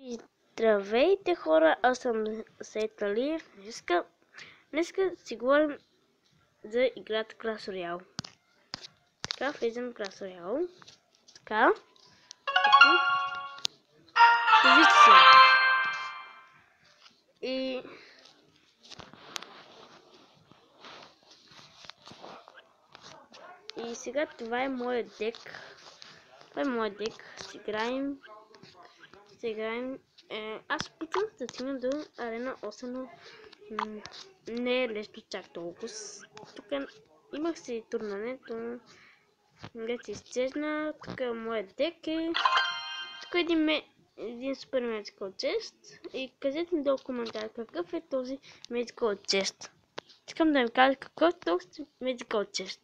Здравейте хора, аз съм Сейд Алиев. Днеска си говорим за играта Clash Royale. Така, влизам в Clash Royale. Така. Вижте се. И сега това е моят дек. Ще играем. Аз опитвам да стигна до арена 8, но не е лесно чак толкова. Тук имах си турнамент, но вече изчезна. Тук е моят дек. Тук е един супер Magical Chest. И кажете ми долу в коментар какъв е този Magical Chest. Искам да ми кажа какъв е този Magical Chest.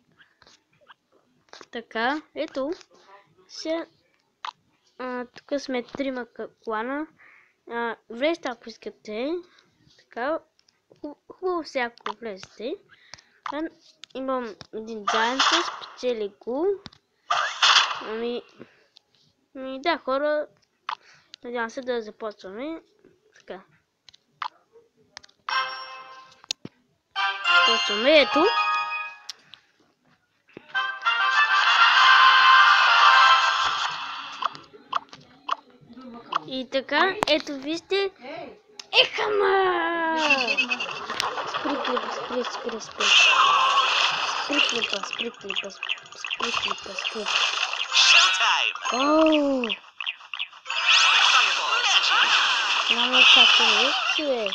Така, ето. Тук сме 3 клана. Влезте ако искате. Така, хубаво всяко влезете. Имам един Giant, спечели го. Да, хора. Надявам се да започваме. Така. Започваме, ето. И така, ето вижте. Ехама! Спри клипа. Ооо! Няма как да не бе.